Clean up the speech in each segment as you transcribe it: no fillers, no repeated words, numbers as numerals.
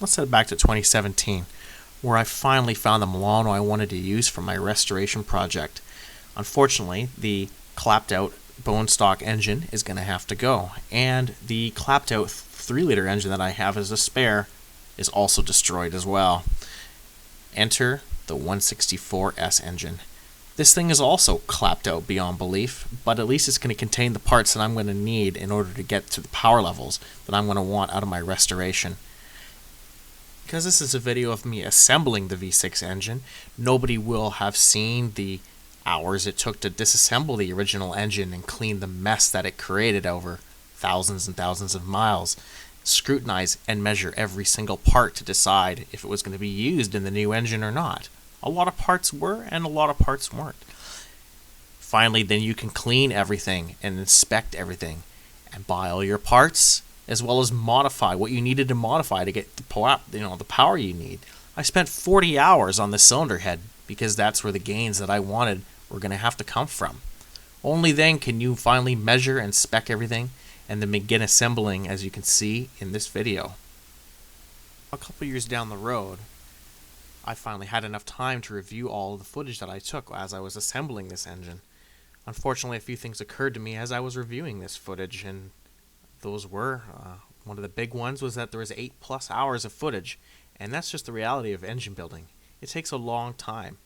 let's head back to 2017, where I finally found the Milano I wanted to use for my restoration project. Unfortunately, the clapped out bone stock engine is going to have to go, and the clapped out 3-liter engine that I have as a spare is also destroyed as well. Enter the 164S engine. This thing is also clapped out beyond belief, but at least it's going to contain the parts that I'm going to need in order to get to the power levels that I'm going to want out of my restoration. Because this is a video of me assembling the V6 engine, nobody will have seen the hours it took to disassemble the original engine and clean the mess that it created over thousands and thousands of miles, scrutinize and measure every single part to decide if it was going to be used in the new engine or not. A lot of parts were and a lot of parts weren't. Finally, then you can clean everything and inspect everything and buy all your parts, as well as modify what you needed to modify to get the power you need. I spent 40 hours on the cylinder head because that's where the gains that I wanted were going to have to come from. Only then can you finally measure and spec everything and then begin assembling, as you can see in this video. A couple years down the road, I finally had enough time to review all of the footage that I took as I was assembling this engine. Unfortunately, a few things occurred to me as I was reviewing this footage, and those were, one of the big ones was that there was 8+ hours of footage, and that's just the reality of engine building. It takes a long time.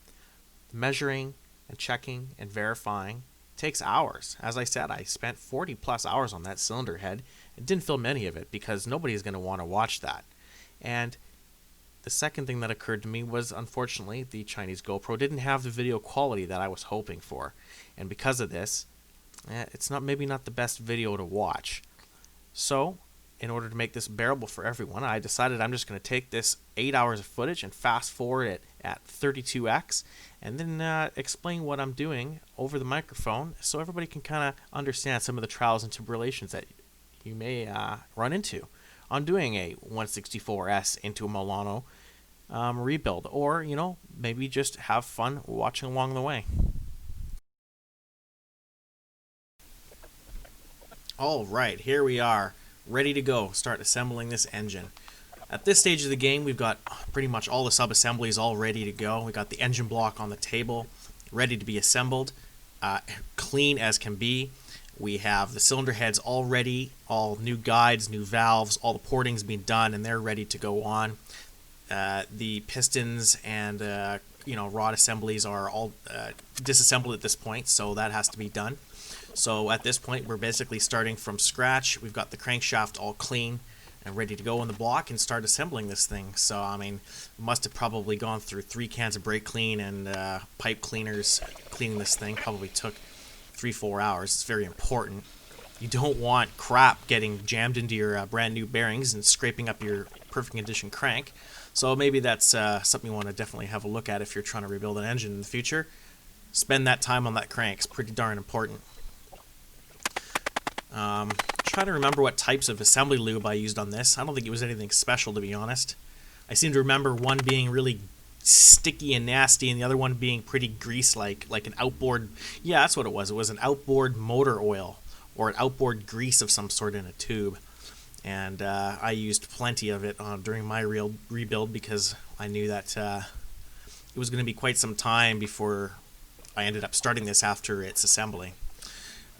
Measuring and checking and verifying takes hours. As I said, I spent 40+ hours on that cylinder head and didn't film any of it because nobody's going to want to watch that. And the second thing that occurred to me was, unfortunately, the Chinese GoPro didn't have the video quality that I was hoping for. And because of this, it's maybe not the best video to watch. So, in order to make this bearable for everyone, I decided I'm just going to take this 8 hours of footage and fast forward it at 32x and then explain what I'm doing over the microphone so everybody can kind of understand some of the trials and tribulations that you may run into on doing a 164S into a Milano rebuild, or maybe just have fun watching along the way. Alright, here we are, ready to go, start assembling this engine. At this stage of the game, we've got pretty much all the sub-assemblies all ready to go. We got the engine block on the table, ready to be assembled, clean as can be. We have the cylinder heads all ready, all new guides, new valves, all the porting's been done and they're ready to go on. The pistons and rod assemblies are all disassembled at this point, so that has to be done. So at this point, we're basically starting from scratch. We've got the crankshaft all clean and ready to go in the block and start assembling this thing. So, I mean, we must have probably gone through 3 cans of brake clean and pipe cleaners cleaning this thing. Probably took 3-4 hours. It's very important. You don't want crap getting jammed into your brand new bearings and scraping up your perfect condition crank. So maybe that's something you want to definitely have a look at if you're trying to rebuild an engine in the future. Spend that time on that crank. It's pretty darn important. Try to remember what types of assembly lube I used on this. I don't think it was anything special, to be honest. I seem to remember one being really sticky and nasty and the other one being pretty grease-like, like an outboard. Yeah, that's what it was. It was an outboard motor oil or an outboard grease of some sort in a tube. And I used plenty of it during my rebuild because I knew that it was going to be quite some time before I ended up starting this after its assembly.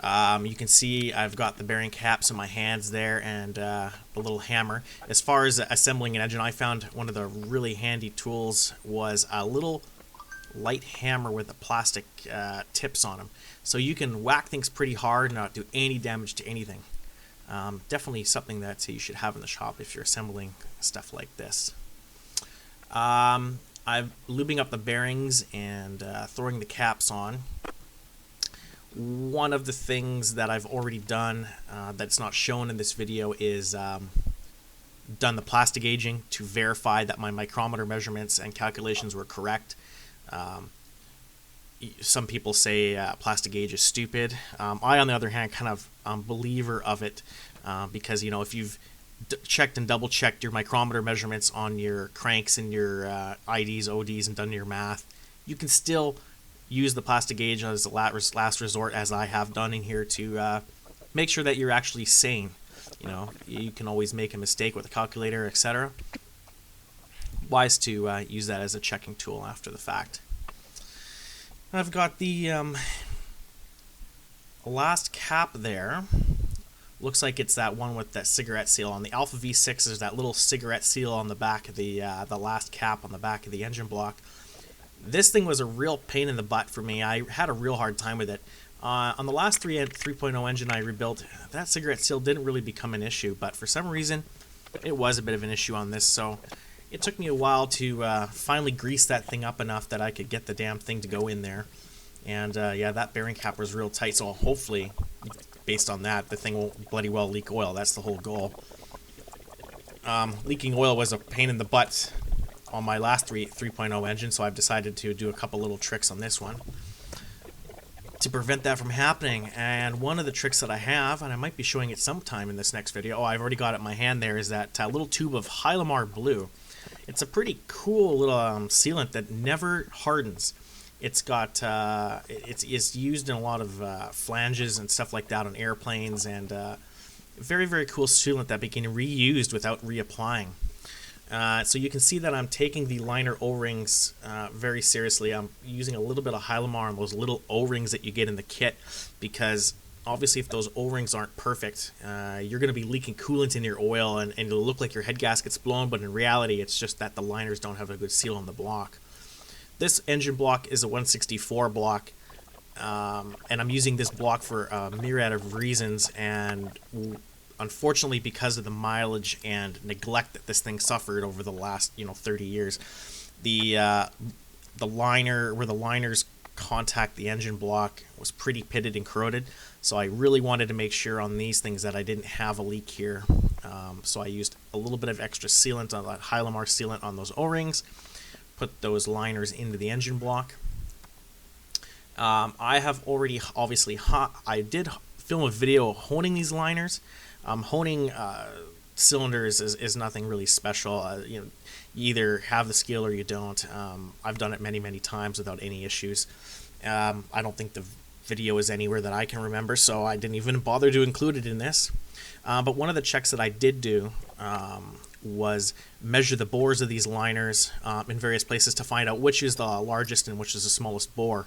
You can see I've got the bearing caps in my hands there and the little hammer. As far as assembling an engine, I found one of the really handy tools was a little light hammer with the plastic tips on them. So you can whack things pretty hard and not do any damage to anything. Definitely something that you should have in the shop if you're assembling stuff like this. I'm lubing up the bearings and throwing the caps on. One of the things that I've already done that's not shown in this video is done the plastic gauging to verify that my micrometer measurements and calculations were correct. Some people say plastic gauge is stupid. I, on the other hand, kind of am a believer of it because, if you've checked and double-checked your micrometer measurements on your cranks and your IDs, ODs, and done your math, you can still use the plastic gauge as a last resort, as I have done in here, to make sure that you're actually sane. You can always make a mistake with a calculator, etc. wise to use that as a checking tool after the fact. I've got the last cap there. Looks like it's that one with that cigarette seal on the Alfa V6. There's that little cigarette seal on the back of the last cap on the back of the engine block. This thing was a real pain in the butt for me. I had a real hard time with it. On the last 3.0 engine I rebuilt, that cigarette seal didn't really become an issue, but for some reason it was a bit of an issue on this, so it took me a while to finally grease that thing up enough that I could get the damn thing to go in there. And yeah, that bearing cap was real tight, so hopefully, based on that, the thing won't bloody well leak oil. That's the whole goal. Leaking oil was a pain in the butt on my last 3.0 engine, so I've decided to do a couple little tricks on this one to prevent that from happening. And one of the tricks that I have, and I might be showing it sometime in this next video, I've already got it in my hand there, is that little tube of Hylamar Blue. It's a pretty cool little sealant that never hardens. It's got it's used in a lot of flanges and stuff like that on airplanes, and very, very cool sealant that can be reused without reapplying. So you can see that I'm taking the liner O-rings very seriously. I'm using a little bit of Hylamar on those little O-rings that you get in the kit, because obviously if those O-rings aren't perfect, you're going to be leaking coolant in your oil, and it'll look like your head gasket's blown, but in reality it's just that the liners don't have a good seal on the block. This engine block is a 164 block, and I'm using this block for a myriad of reasons, and unfortunately, because of the mileage and neglect that this thing suffered over the last 30 years, the liner, where the liners contact the engine block, was pretty pitted and corroded. So I really wanted to make sure on these things that I didn't have a leak here. So I used a little bit of extra sealant on that Hylamar sealant on those O-rings, put those liners into the engine block. I have already, obviously, I did film a video honing these liners. Honing cylinders is nothing really special. You either have the skill or you don't. I've done it many, many times without any issues. I don't think the video is anywhere that I can remember, so I didn't even bother to include it in this. But one of the checks that I did do was measure the bores of these liners in various places to find out which is the largest and which is the smallest bore.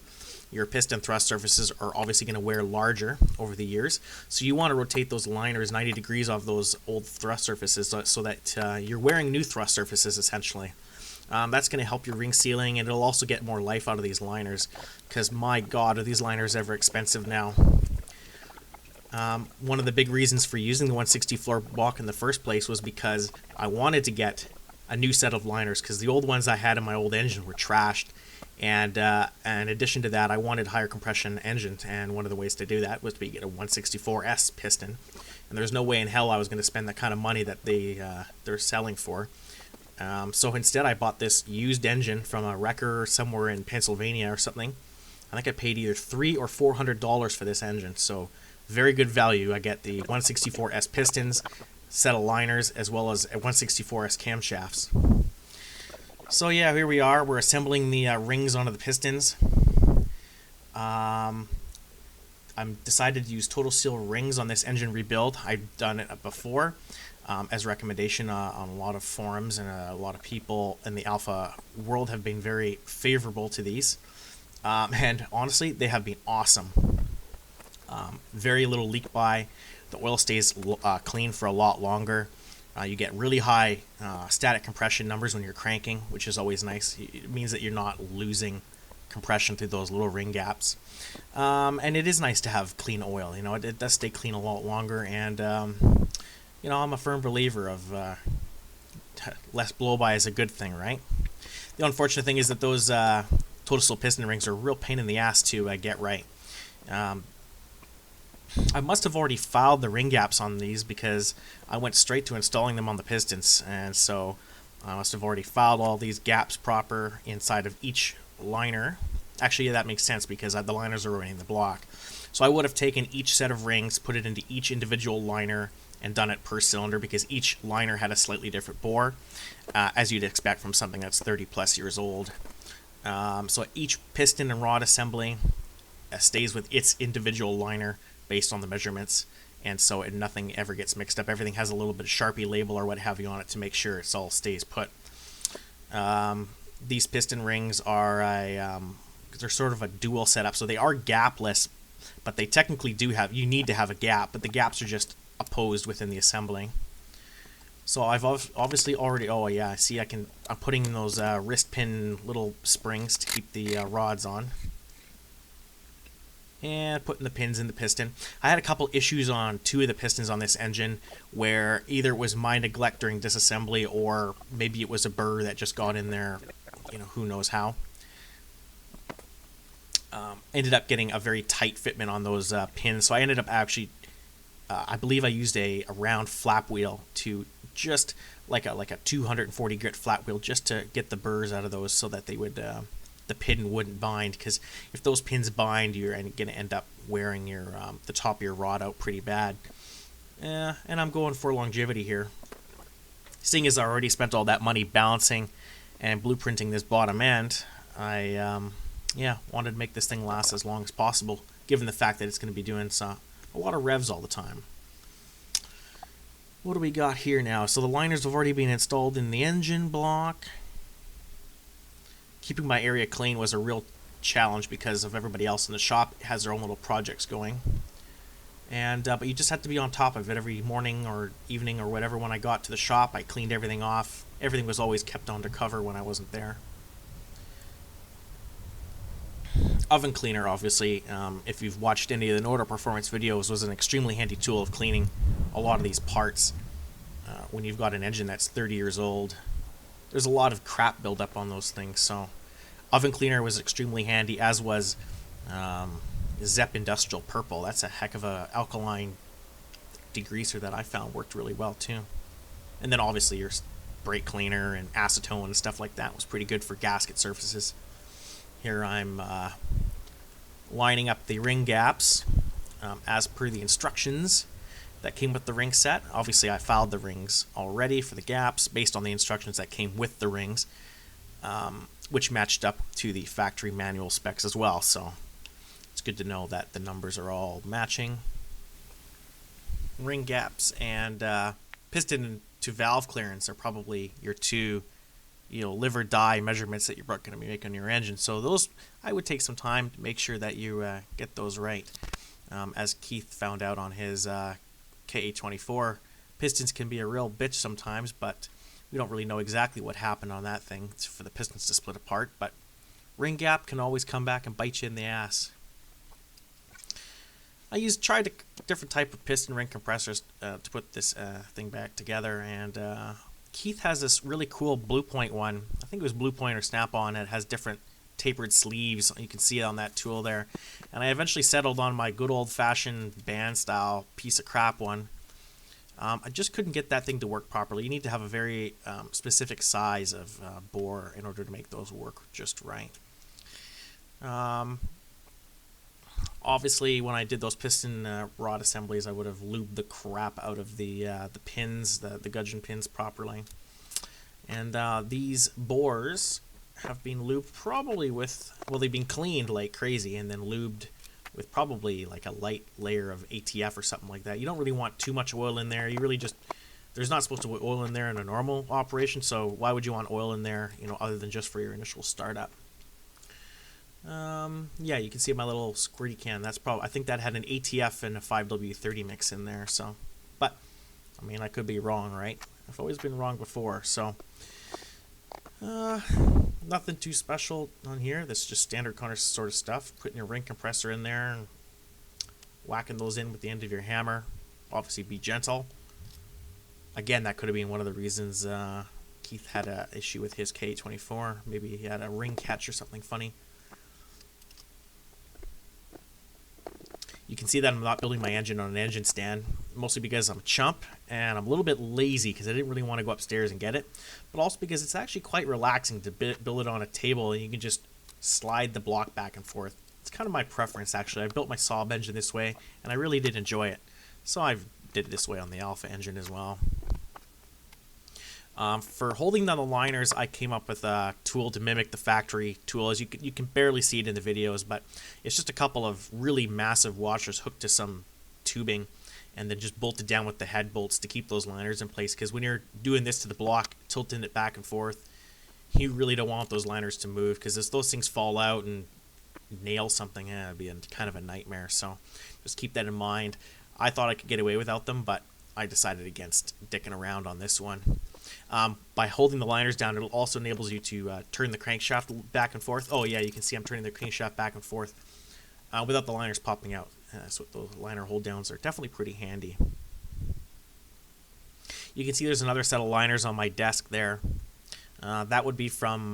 Your piston thrust surfaces are obviously going to wear larger over the years, so you want to rotate those liners 90 degrees off those old thrust surfaces so that you're wearing new thrust surfaces essentially. That's going to help your ring sealing, and it'll also get more life out of these liners, because my god, are these liners ever expensive now. One of the big reasons for using the 164 block in the first place was because I wanted to get a new set of liners, because the old ones I had in my old engine were trashed. And in addition to that, I wanted higher compression engines, and one of the ways to do that was to get a 164S piston. And there's no way in hell I was going to spend the kind of money that they're selling for. So instead, I bought this used engine from a wrecker somewhere in Pennsylvania or something. I think I paid either $300 or $400 for this engine, so very good value. I get the 164S pistons, set of liners, as well as 164S camshafts. So yeah, here we are. We're assembling the rings onto the pistons. I'm decided to use Total Seal rings on this engine rebuild. I've done it before as recommendation on a lot of forums, and a lot of people in the Alfa world have been very favorable to these. And honestly, they have been awesome. Very little leak by. The oil stays clean for a lot longer. You get really high static compression numbers when you're cranking, which is always nice. It means that you're not losing compression through those little ring gaps. And it is nice to have clean oil. It does stay clean a lot longer. And I'm a firm believer of less blow-by is a good thing, right? The unfortunate thing is that those Total Seal piston rings are a real pain in the ass to get right. I must have already filed the ring gaps on these, because I went straight to installing them on the pistons, and so I must have already filed all these gaps proper inside of each liner. Actually, yeah, that makes sense, because the liners are already in the block. So I would have taken each set of rings, put it into each individual liner, and done it per cylinder, because each liner had a slightly different bore, as you'd expect from something that's 30 plus years old. So each piston and rod assembly stays with its individual liner based on the measurements, and so nothing ever gets mixed up. Everything has a little bit of Sharpie label or what have you on it to make sure it all stays put. These piston rings are they're sort of a dual setup, so they are gapless, but they technically you need to have a gap, but the gaps are just opposed within the assembly. So I've obviously already, oh yeah, see I'm putting in those wrist pin little springs to keep the rods on. And putting the pins in the piston. I had a couple issues on 2 of the pistons on this engine where either it was my neglect during disassembly or maybe it was a burr that just got in there, who knows how. Ended up getting a very tight fitment on those pins, so I ended up actually, I believe I used a round flap wheel to just like a 240 grit flat wheel just to get the burrs out of those so that they would the pin wouldn't bind, because if those pins bind, you're going to end up wearing your the top of your rod out pretty bad. And I'm going for longevity here. Seeing as I already spent all that money balancing and blueprinting this bottom end, I wanted to make this thing last as long as possible, given the fact that it's going to be doing a lot of revs all the time. What do we got here now? So the liners have already been installed in the engine block. Keeping my area clean was a real challenge because of everybody else in the shop has their own little projects going. And but you just have to be on top of it every morning or evening or whatever. When I got to the shop, I cleaned everything off. Everything was always kept under cover when I wasn't there. Oven cleaner, obviously, if you've watched any of the Noto Performance videos, was an extremely handy tool of cleaning a lot of these parts when you've got an engine that's 30 years old. There's a lot of crap buildup on those things, so oven cleaner was extremely handy, as was Zepp Industrial Purple. That's a heck of a alkaline degreaser that I found worked really well too. And then obviously your brake cleaner and acetone and stuff like that was pretty good for gasket surfaces. Here I'm lining up the ring gaps as per the instructions that came with the ring set. Obviously I filed the rings already for the gaps based on the instructions that came with the rings, which matched up to the factory manual specs as well, so it's good to know that the numbers are all matching. Ring gaps and piston to valve clearance are probably your 2 live or die measurements that you're going to be making on your engine. So those, I would take some time to make sure that you get those right. As Keith found out on his KA24, pistons can be a real bitch sometimes, but we don't really know exactly what happened on that thing for the pistons to split apart. But ring gap can always come back and bite you in the ass. I tried a different type of piston ring compressors to put this thing back together, and Keith has this really cool Blue Point one. I think it was Blue Point or Snap-on. It has different tapered sleeves. You can see it on that tool there. And I eventually settled on my good old-fashioned band-style piece of crap one. I just couldn't get that thing to work properly. You need to have a very specific size of bore in order to make those work just right. Obviously, when I did those piston rod assemblies, I would have lubed the crap out of the pins, the gudgeon pins properly. And these bores have been lubed probably with, well, they've been cleaned like crazy and then lubed with probably like a light layer of ATF or something like that. You don't really want too much oil in there. You really just, there's not supposed to be oil in there in a normal operation, so why would you want oil in there, other than just for your initial startup? Yeah, you can see my little squirty can. That's probably, I think that had an ATF and a 5W30 mix in there. So, but I mean, I could be wrong, right? I've always been wrong before. So, nothing too special on here. This is just standard sort of stuff. Putting your ring compressor in there and whacking those in with the end of your hammer. Obviously, be gentle. Again, that could have been one of the reasons Keith had an issue with his K24. Maybe he had a ring catch or something funny. You can see that I'm not building my engine on an engine stand, mostly because I'm a chump and I'm a little bit lazy because I didn't really want to go upstairs and get it, but also because it's actually quite relaxing to build it on a table and you can just slide the block back and forth. It's kind of my preference, actually. I built my Saab engine this way and I really did enjoy it, so I did it this way on the Alfa engine as well. For holding down the liners, I came up with a tool to mimic the factory tool. As you can barely see it in the videos, but it's just a couple of really massive washers hooked to some tubing and then just bolted down with the head bolts to keep those liners in place, because when you're doing this to the block, tilting it back and forth, You really don't want those liners to move, because if those things fall out and nail something, it'd be kind of a nightmare. So just keep that in mind. I thought I could get away without them, but I decided against dicking around on this one. By holding the liners down, it also enables you to turn the crankshaft back and forth. Oh yeah, you can see I'm turning the crankshaft back and forth without the liners popping out. So those liner hold downs are definitely pretty handy. You can see there's another set of liners on my desk there. That would be from,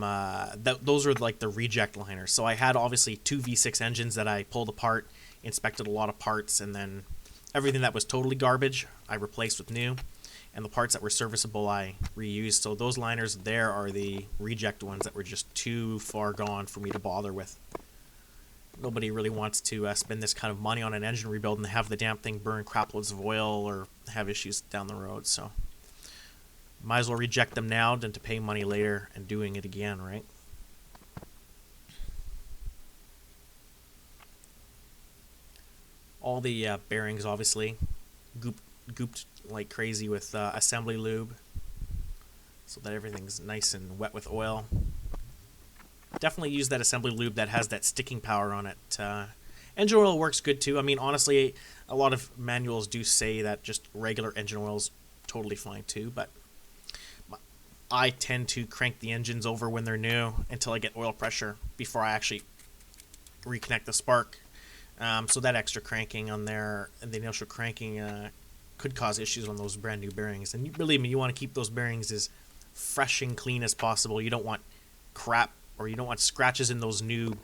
those are like the reject liners. So I had obviously two V6 engines that I pulled apart, inspected a lot of parts, and then everything that was totally garbage I replaced with new, and the parts that were serviceable I reused. So those liners there are the reject ones that were just too far gone for me to bother with. Nobody really wants to spend this kind of money on an engine rebuild and have the damn thing burn crap loads of oil or have issues down the road. So might as well reject them now than to pay money later and doing it again, right? All the bearings obviously gooped like crazy with assembly lube, so that everything's nice and wet with oil. Definitely use that assembly lube that has that sticking power on it. Engine oil works good too. I mean, honestly, a lot of manuals do say that just regular engine oil is totally fine too, but I tend to crank the engines over when they're new until I get oil pressure before I actually reconnect the spark. So that extra cranking on there, and the initial cranking, could cause issues on those brand new bearings. And believe me, you want to keep those bearings as fresh and clean as possible. You don't want crap, or you don't want scratches in those new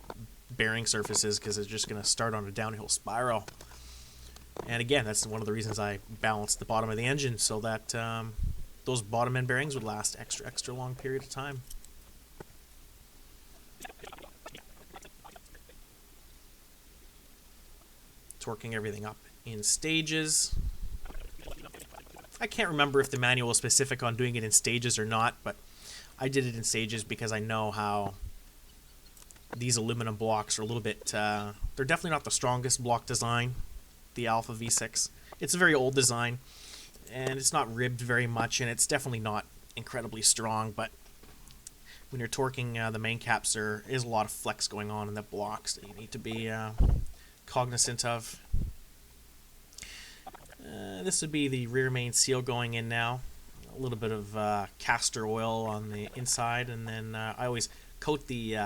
bearing surfaces, because it's just going to start on a downhill spiral. And again, that's one of the reasons I balanced the bottom of the engine, so that those bottom end bearings would last extra long period of time. Torquing everything up in stages. I can't remember if the manual is specific on doing it in stages or not, but I did it in stages because I know how these aluminum blocks are a little bit, they're definitely not the strongest block design, the Alfa V6. It's a very old design, and it's not ribbed very much, and it's definitely not incredibly strong, but when you're torquing the main caps, there is a lot of flex going on in the blocks that you need to be cognizant of. This would be the rear main seal going in now. A little bit of castor oil on the inside, and then I always coat the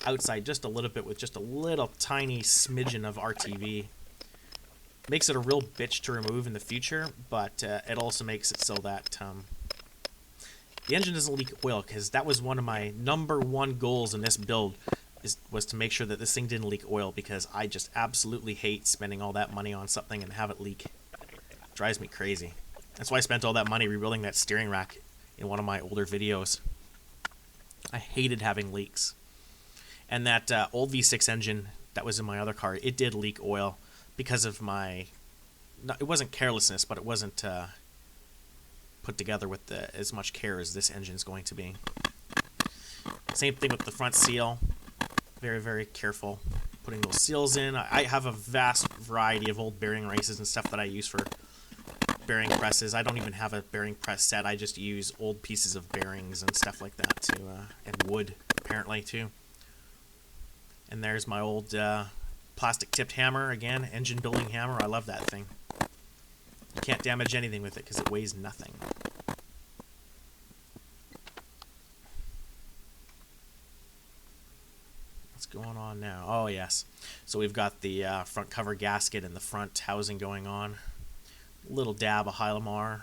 outside just a little bit with just a little tiny smidgen of RTV. Makes it a real bitch to remove in the future, but it also makes it so that the engine doesn't leak oil, because that was one of my #1 goals in this build, was to make sure that this thing didn't leak oil, because I just absolutely hate spending all that money on something and have it leak. It drives me crazy. That's why I spent all that money rebuilding that steering rack in one of my older videos. I hated having leaks. And that old V6 engine that was in my other car, it did leak oil because of my... it wasn't carelessness, but it wasn't put together with as much care as this engine's going to be. Same thing with the front seal. Very, very careful putting those seals in. I have a vast variety of old bearing races and stuff that I use for bearing presses. I don't even have a bearing press set. I just use old pieces of bearings and stuff like that and wood, apparently, too. And there's my old plastic tipped hammer, again, engine building hammer. I love that thing. You can't damage anything with it because it weighs nothing. What's going on now? Oh, yes. So we've got the front cover gasket and the front housing going on. A little dab of Hylamar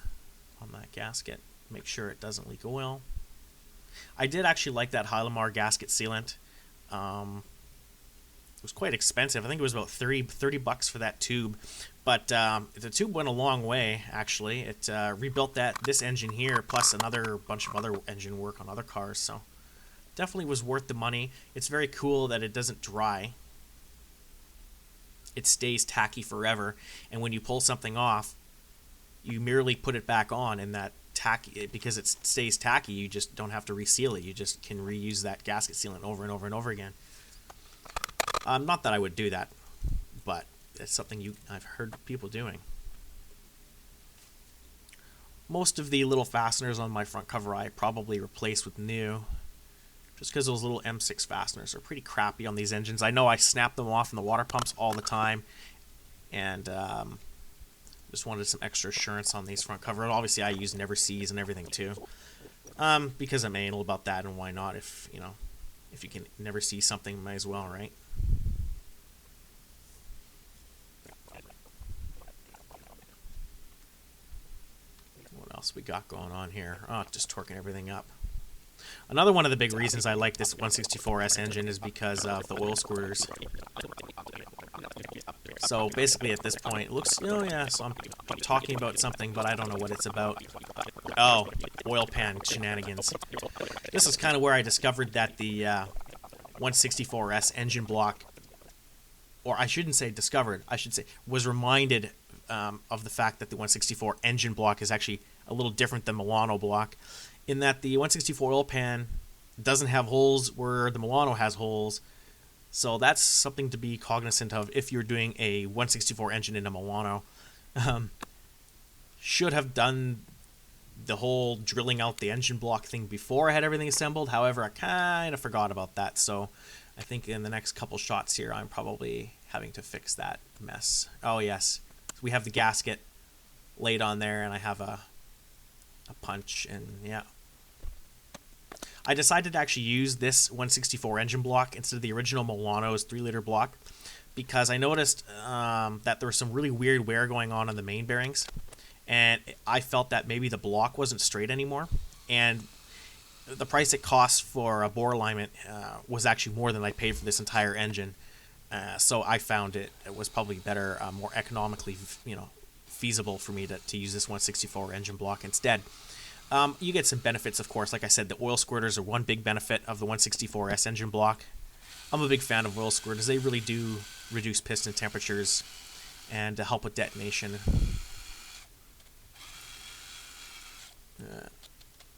on that gasket. Make sure it doesn't leak oil. I did actually like that Hylamar gasket sealant. It was quite expensive. I think it was about 30 bucks for that tube. But the tube went a long way, actually. It rebuilt this engine here, plus another bunch of other engine work on other cars. So definitely was worth the money. It's very cool that it doesn't dry. It stays tacky forever. And when you pull something off, you merely put it back on, and that tacky, because it stays tacky, you just don't have to reseal it. You just can reuse that gasket sealant over and over and over again. Not that I would do that, but it's something I've heard people doing. Most of the little fasteners on my front cover I probably replaced with new. just because those little M6 fasteners are pretty crappy on these engines. I know I snap them off in the water pumps all the time, and just wanted some extra assurance on these front cover. Obviously, I use Never Seas and everything too, because I'm anal about that, and why not? If if you can never see something, might as well, right? What else we got going on here? Oh, just torquing everything up. Another one of the big reasons I like this 164S engine is because of the oil squirters. So basically at this point, it looks, oh yeah, so I'm talking about something, but I don't know what it's about. Oh, oil pan shenanigans. This is kind of where I discovered that the 164S engine block, or I shouldn't say discovered, I should say was reminded of the fact that the 164 engine block is actually a little different than Milano block, in that the 164 oil pan doesn't have holes where the Milano has holes. So that's something to be cognizant of if you're doing a 164 engine in a Milano. Should have done the whole drilling out the engine block thing before I had everything assembled. However, I kind of forgot about that. So I think in the next couple shots here, I'm probably having to fix that mess. Oh, yes. So we have the gasket laid on there, and I have a punch, and yeah. I decided to actually use this 164 engine block instead of the original Milano's 3-liter block because I noticed that there was some really weird wear going on the main bearings, and I felt that maybe the block wasn't straight anymore, and the price it costs for a bore alignment was actually more than I paid for this entire engine. So I found it was probably better, more economically, feasible for me to use this 164 engine block instead. You get some benefits, of course. Like I said, the oil squirters are one big benefit of the 164S engine block. I'm a big fan of oil squirters. They really do reduce piston temperatures and help with detonation.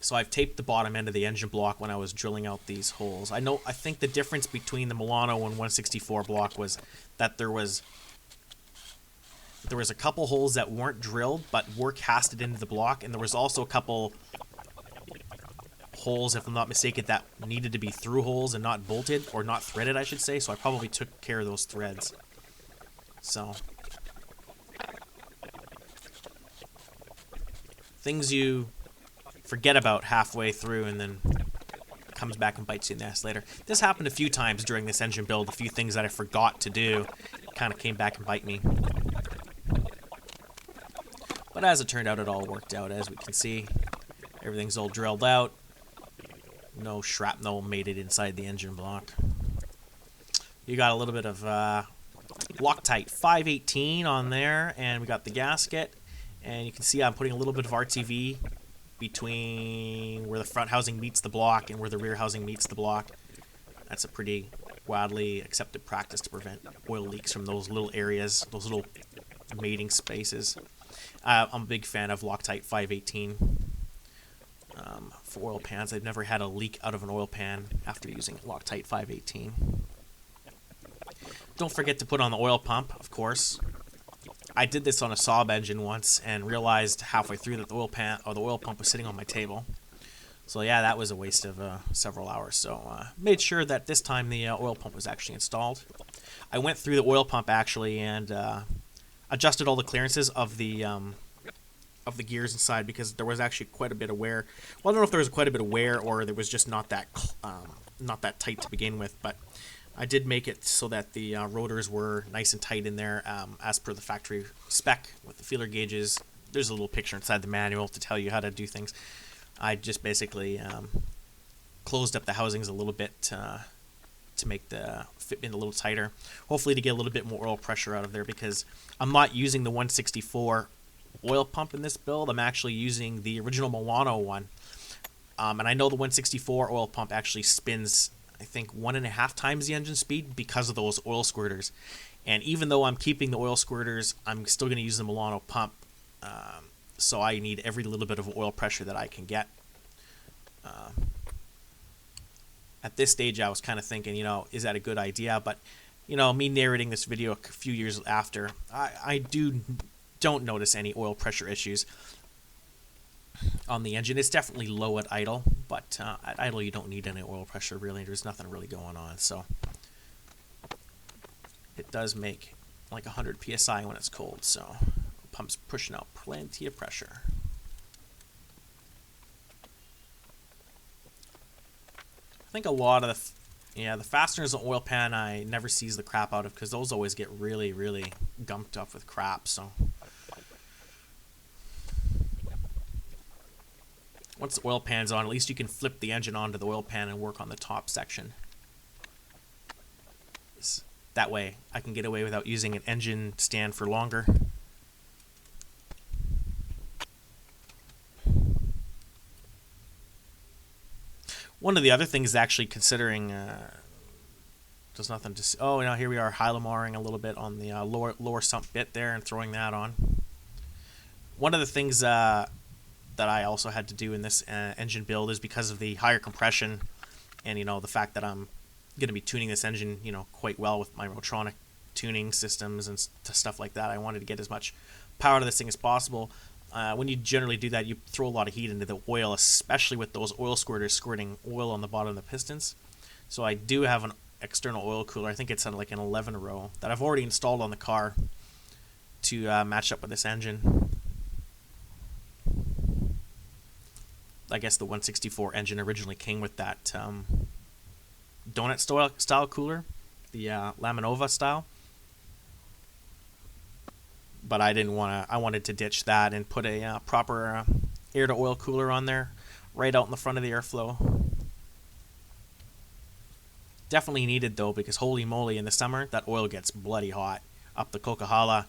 So I've taped the bottom end of the engine block when I was drilling out these holes. I think the difference between the Milano and 164 block was that there was a couple holes that weren't drilled but were casted into the block, and there was also a couple holes, if I'm not mistaken, that needed to be through holes and not bolted, or not threaded, I should say, so I probably took care of those threads. So things you forget about halfway through and then comes back and bites you in the ass later. This happened a few times during this engine build. A few things that I forgot to do kind of came back and bite me. But as it turned out, it all worked out. As we can see, everything's all drilled out. No shrapnel made it inside the engine block. You got a little bit of Loctite 518 on there, and we got the gasket. And you can see I'm putting a little bit of RTV between where the front housing meets the block and where the rear housing meets the block. That's a pretty widely accepted practice to prevent oil leaks from those little areas, those little mating spaces. I'm a big fan of Loctite 518 for oil pans. I've never had a leak out of an oil pan after using Loctite 518. Don't forget to put on the oil pump, of course. I did this on a Saab engine once and realized halfway through that the oil pump was sitting on my table. So yeah, that was a waste of several hours. So made sure that this time the oil pump was actually installed. I went through the oil pump actually and adjusted all the clearances of the gears inside, because there was actually quite a bit of wear. Well, I don't know if there was quite a bit of wear or there was just not that tight to begin with, but I did make it so that the rotors were nice and tight in there as per the factory spec with the feeler gauges. There's a little picture inside the manual to tell you how to do things. I just basically closed up the housings a little bit to make the fitment a little tighter, hopefully to get a little bit more oil pressure out of there, because I'm not using the 164 oil pump in this build. I'm actually using the original Milano one, and I know the 164 oil pump actually spins, I think, 1.5 times the engine speed because of those oil squirters. And even though I'm keeping the oil squirters, I'm still going to use the Milano pump, so I need every little bit of oil pressure that I can get. At this stage, I was kind of thinking, is that a good idea? But, me narrating this video a few years after, I don't notice any oil pressure issues. on the engine. It's definitely low at idle, but at idle you don't need any oil pressure really. There's nothing really going on, so it does make like 100 psi when it's cold, so the pump's pushing out plenty of pressure. I think a lot of the fasteners and oil pan I never seize the crap out of, because those always get really, really gumped up with crap. So once the oil pan's on, at least you can flip the engine onto the oil pan and work on the top section. That way I can get away without using an engine stand for longer. One of the other things actually considering, there's nothing to see. Oh, now here we are Hylomaring a little bit on the lower sump bit there and throwing that on. One of the things that I also had to do in this engine build is because of the higher compression and, the fact that I'm going to be tuning this engine, quite well with my Motronic tuning systems and stuff like that. I wanted to get as much power to this thing as possible. When you generally do that, you throw a lot of heat into the oil, especially with those oil squirters squirting oil on the bottom of the pistons. So I do have an external oil cooler. I think it's like an 11 row that I've already installed on the car to match up with this engine. I guess the 164 engine originally came with that donut style cooler, the Laminova style. But I didn't want to. I wanted to ditch that and put a proper air to oil cooler on there, right out in the front of the airflow. Definitely needed though, because holy moly, in the summer that oil gets bloody hot up the Coquihalla.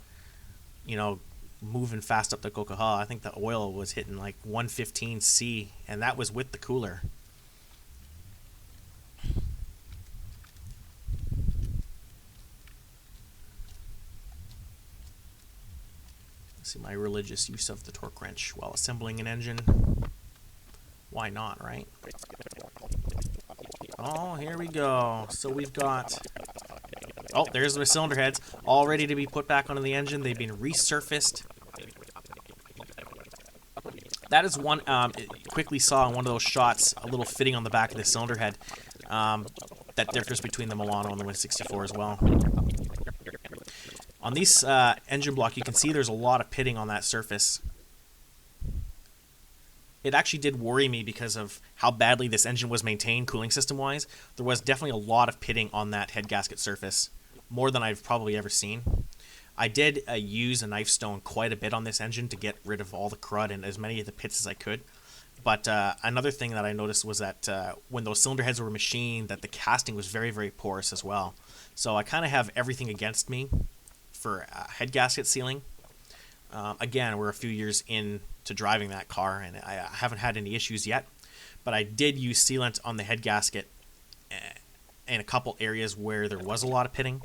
Moving fast up the Coquihalla. I think the oil was hitting like 115 C, and that was with the cooler. See my religious use of the torque wrench while assembling an engine. Why not, right? Oh, here we go. So we've got... Oh, there's the cylinder heads, all ready to be put back onto the engine. They've been resurfaced. That is one, quickly saw in one of those shots, a little fitting on the back of the cylinder head. That differs between the Milano and the 164 as well. On this engine block, you can see there's a lot of pitting on that surface. It actually did worry me because of how badly this engine was maintained cooling system-wise. There was definitely a lot of pitting on that head gasket surface, more than I've probably ever seen. I did use a knife stone quite a bit on this engine to get rid of all the crud and as many of the pits as I could. But another thing that I noticed was that when those cylinder heads were machined, that the casting was very, very porous as well. So I kind of have everything against me for head gasket sealing. Again, we're a few years into driving that car, and I haven't had any issues yet. But I did use sealant on the head gasket in a couple areas where there was a lot of pitting.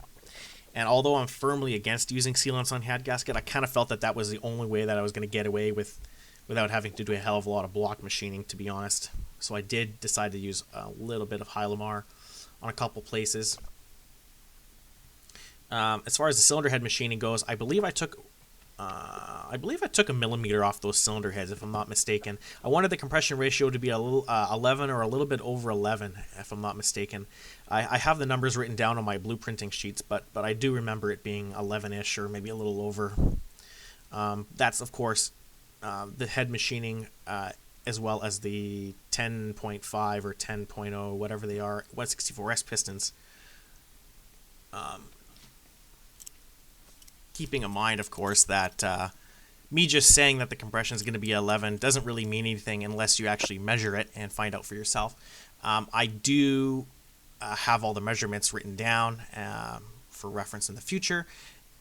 And although I'm firmly against using sealants on head gasket, I kind of felt that that was the only way that I was going to get away without having to do a hell of a lot of block machining, to be honest. So I did decide to use a little bit of Hylomar on a couple places. As far as the cylinder head machining goes, I believe I took a millimeter off those cylinder heads, if I'm not mistaken. I wanted the compression ratio to be a little 11 or a little bit over 11, if I'm not mistaken. I have the numbers written down on my blueprinting sheets, but I do remember it being 11-ish or maybe a little over. That's, of course, the head machining as well as the 10.5 or 10.0, whatever they are, 164S pistons. Keeping in mind, of course, that me just saying that the compression is going to be 11 doesn't really mean anything unless you actually measure it and find out for yourself. I do have all the measurements written down for reference in the future.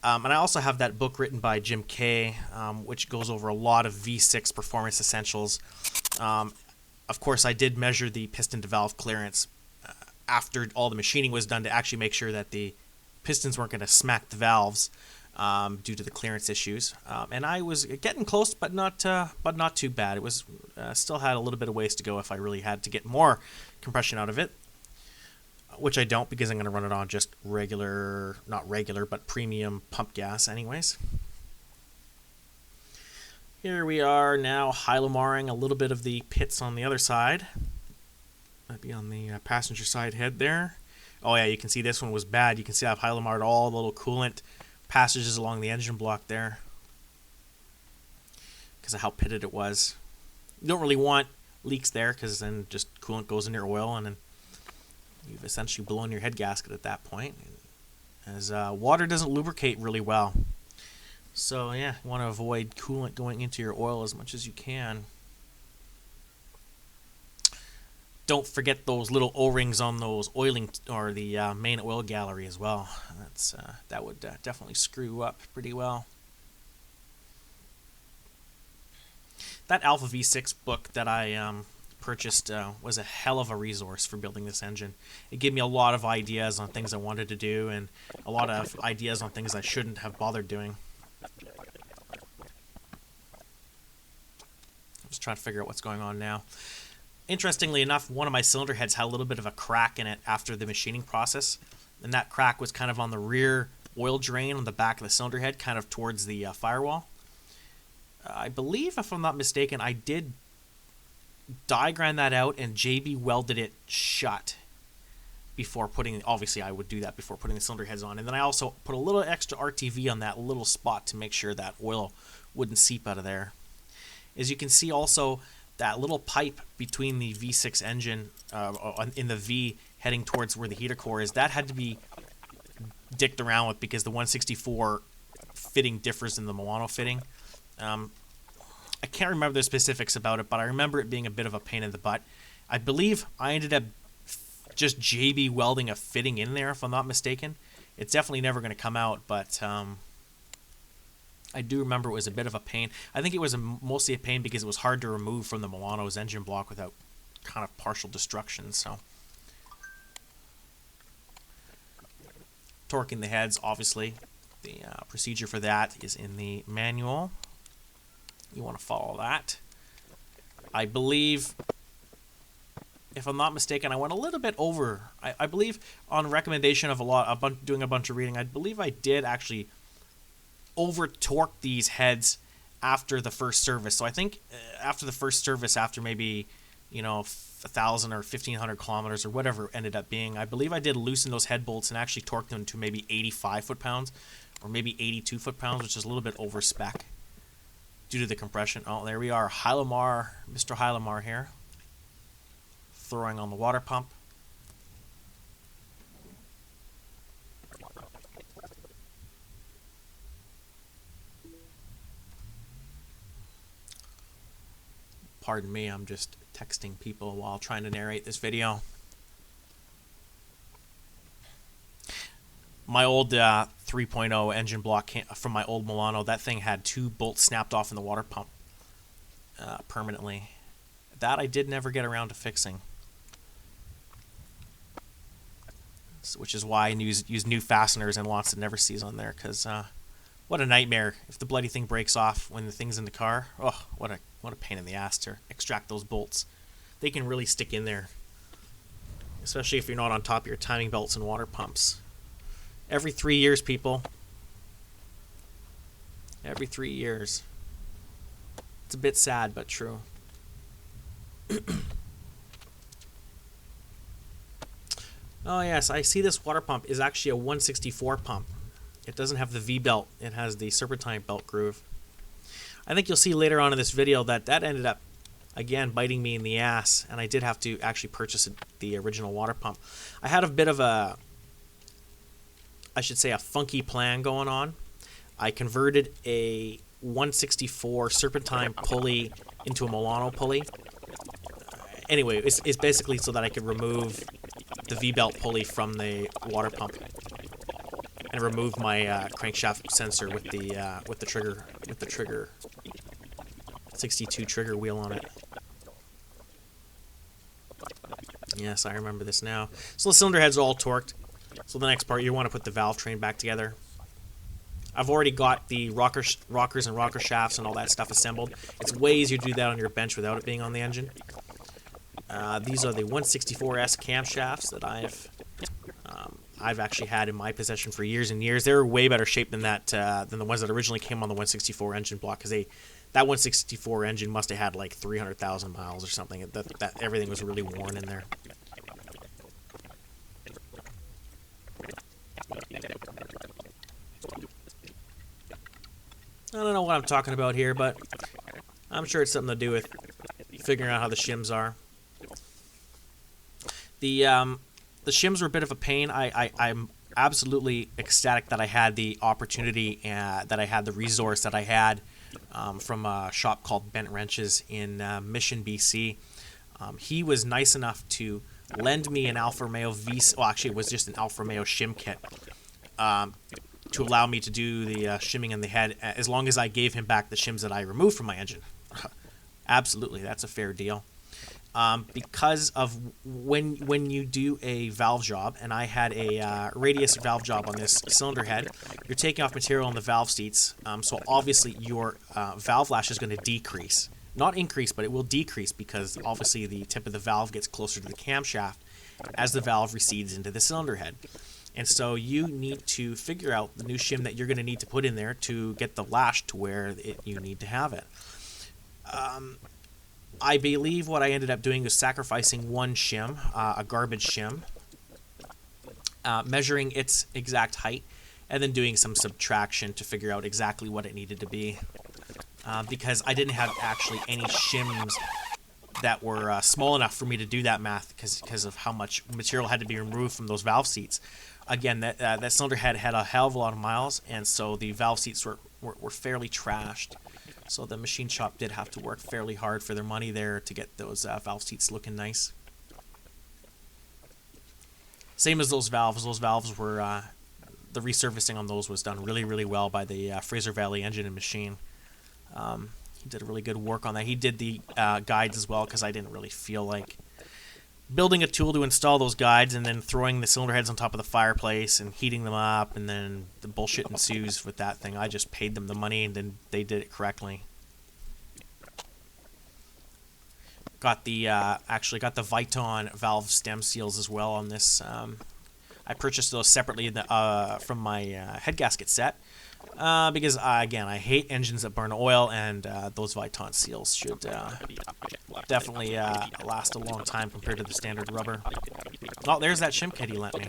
And I also have that book written by Jim Kay, which goes over a lot of V6 performance essentials. Of course, I did measure the piston-to-valve clearance after all the machining was done to actually make sure that the pistons weren't going to smack the valves due to the clearance issues. And I was getting close, but not too bad. It was still had a little bit of ways to go if I really had to get more compression out of it, which I don't, because I'm going to run it on just not regular, but premium pump gas anyways. Here we are now Hylomaring a little bit of the pits on the other side. That'd be on the passenger side head there. Oh yeah, you can see this one was bad. You can see I've Hylomarred all the little coolant passages along the engine block there because of how pitted it was. You don't really want leaks there because then just coolant goes in your oil and then you've essentially blown your head gasket at that point, as water doesn't lubricate really well. So yeah, you want to avoid coolant going into your oil as much as you can. Don't forget those little O-rings on those oiling or the main oil gallery as well. That would definitely screw up pretty well. That Alfa V6 book that I purchased was a hell of a resource for building this engine. It gave me a lot of ideas on things I wanted to do and a lot of ideas on things I shouldn't have bothered doing. I'm just trying to figure out what's going on now. Interestingly enough, one of my cylinder heads had a little bit of a crack in it after the machining process, and that crack was kind of on the rear oil drain on the back of the cylinder head, kind of towards the firewall. I believe, if I'm not mistaken, I did diagram that out and JB welded it shut before putting, obviously I would do that before putting the cylinder heads on, and then I also put a little extra RTV on that little spot to make sure that oil wouldn't seep out of there. As you can see also, that little pipe between the V6 engine in the V heading towards where the heater core is, that had to be dicked around with because the 164 fitting differs than the Milano fitting. I can't remember the specifics about it, but I remember it being a bit of a pain in the butt. I believe I ended up just JB welding a fitting in there, if I'm not mistaken. It's definitely never going to come out, but I do remember it was a bit of a pain. I think it was mostly a pain because it was hard to remove from the Milano's engine block without kind of partial destruction. So, torquing the heads, obviously, the procedure for that is in the manual. You want to follow that. I believe, if I'm not mistaken, I went a little bit over. I believe on recommendation of doing a bunch of reading, I believe I did actually over torque these heads after the first service. So I think after the first service, after maybe 1,000 or 1,500 kilometers or whatever it ended up being, I believe I did loosen those head bolts and actually torque them to maybe 85 foot-pounds or maybe 82 foot-pounds, which is a little bit over spec due to the compression. Oh, there we are, Mr. Hylomar here, throwing on the water pump. Pardon me, I'm just texting people while trying to narrate this video. My old 3.0 engine block from my old Milano, that thing had 2 bolts snapped off in the water pump permanently. That I did never get around to fixing. So, which is why I use new fasteners and lots of never sees on there, because what a nightmare if the bloody thing breaks off when the thing's in the car. Oh, what a pain in the ass to extract those bolts. They can really stick in there, especially if you're not on top of your timing belts and water pumps. Every 3 years, people. Every 3 years. It's a bit sad, but true. Oh yes, I see this water pump is actually a 164 pump. It doesn't have the V-belt. It has the serpentine belt groove. I think you'll see later on in this video that ended up, again, biting me in the ass, and I did have to actually purchase the original water pump. I had a bit of a, I should say, a funky plan going on. I converted a 164 serpentine pulley into a Milano pulley. Anyway, it's basically so that I could remove the V-belt pulley from the water pump and remove my crankshaft sensor with the trigger 62 trigger wheel on it. Yes, I remember this now. So the cylinder heads are all torqued. So the next part, you want to put the valve train back together. I've already got the rockers and rocker shafts and all that stuff assembled. It's way easier to do that on your bench without it being on the engine. These are the 164S camshafts that I've actually had in my possession for years and years. They're way better shape than the ones that originally came on the 164 engine block, because That 164 engine must have had like 300,000 miles or something. That everything was really worn in there. I don't know what I'm talking about here, but I'm sure it's something to do with figuring out how the shims are. The shims were a bit of a pain. I'm absolutely ecstatic that I had the opportunity, that I had the resource that I had from a shop called Bent Wrenches in Mission, BC. He was nice enough to lend me an Alfa Romeo well, actually it was just an Alfa Romeo shim kit, to allow me to do the shimming in the head, as long as I gave him back the shims that I removed from my engine. Absolutely, that's a fair deal. Because of when you do a valve job, and I had a radius valve job on this cylinder head, you're taking off material on the valve seats, so obviously your valve lash is going to decrease. Not increase, but it will decrease, because obviously the tip of the valve gets closer to the camshaft as the valve recedes into the cylinder head. And so you need to figure out the new shim that you're going to need to put in there to get the lash to where you need to have it. I believe what I ended up doing was sacrificing one shim, a garbage shim, measuring its exact height, and then doing some subtraction to figure out exactly what it needed to be. Because I didn't have actually any shims that were small enough for me to do that math, because of how much material had to be removed from those valve seats. Again, that cylinder head had a hell of a lot of miles, and so the valve seats were fairly trashed. So the machine shop did have to work fairly hard for their money there to get those valve seats looking nice. Same as those valves. Those valves were, the resurfacing on those was done really, really well by the Fraser Valley Engine and Machine. He did a really good work on that. He did the guides as well, because I didn't really feel like building a tool to install those guides and then throwing the cylinder heads on top of the fireplace and heating them up, and then the bullshit ensues with that thing. I just paid them the money, and then they did it correctly. Got the actually got the Viton valve stem seals as well on this. I purchased those separately from my head gasket set, because again, I hate engines that burn oil, and those Viton seals should definitely last a long time compared to the standard rubber. Oh, there's that shim kit he lent me.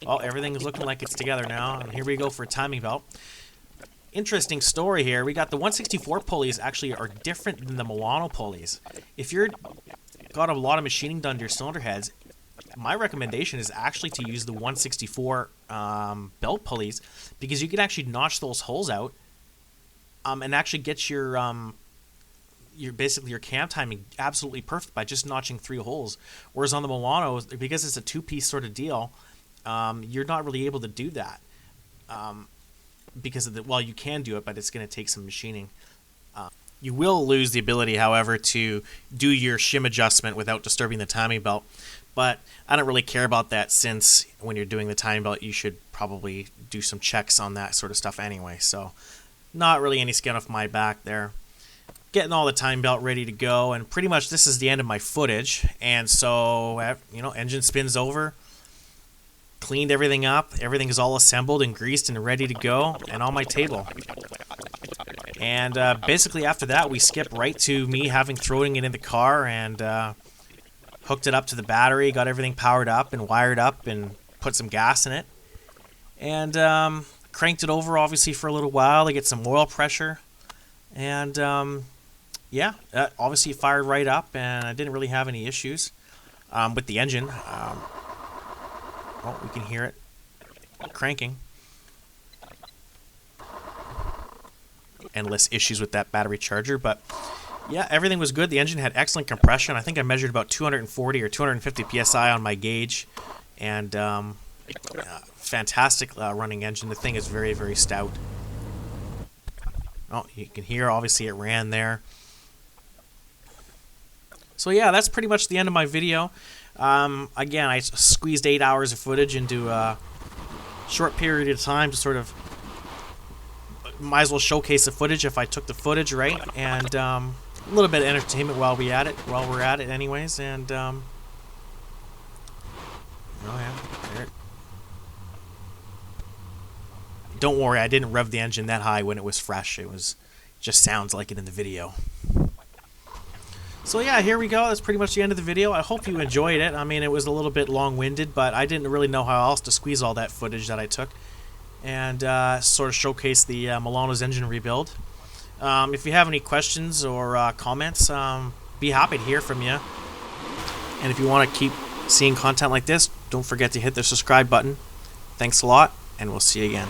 Well, everything's looking like it's together now, and here we go for a timing belt. Interesting story here. We got the 164 pulleys actually are different than the Milano pulleys. If you're got a lot of machining done to your cylinder heads, my recommendation is actually to use the 164 belt pulleys, because you can actually notch those holes out, and actually get your basically your cam timing absolutely perfect by just notching 3 holes. Whereas on the Milano, because it's a 2-piece sort of deal, you're not really able to do that. Because of well, you can do it, but it's going to take some machining. You will lose the ability, however, to do your shim adjustment without disturbing the timing belt. But I don't really care about that, since when you're doing the timing belt, you should probably do some checks on that sort of stuff anyway. So not really any skin off my back there. Getting all the timing belt ready to go, and pretty much this is the end of my footage. And so, engine spins over. Cleaned everything up. Everything is all assembled and greased and ready to go, and on my table. And basically after that, we skip right to me throwing it in the car, and hooked it up to the battery, got everything powered up and wired up, and put some gas in it. And cranked it over, obviously, for a little while to get some oil pressure. And obviously it fired right up, and I didn't really have any issues with the engine. We can hear it cranking. Endless issues with that battery charger, but yeah, everything was good. The engine had excellent compression. I think I measured about 240 or 250 psi on my gauge, and fantastic running engine. The thing is very, very stout. Oh, you can hear, obviously, it ran there. So yeah, that's pretty much the end of my video. Again, I squeezed 8 hours of footage into a short period of time to sort of, might as well showcase the footage if I took the footage right, and a little bit of entertainment while we're at it anyways, and oh yeah, there. Don't worry, I didn't rev the engine that high when it was fresh. It was Just sounds like it in the video. So yeah, here we go. That's pretty much the end of the video. I hope you enjoyed it. I mean, it was a little bit long-winded, but I didn't really know how else to squeeze all that footage that I took and sort of showcase the Milano's engine rebuild. If you have any questions or comments, be happy to hear from you. And if you want to keep seeing content like this, don't forget to hit the subscribe button. Thanks a lot, and we'll see you again.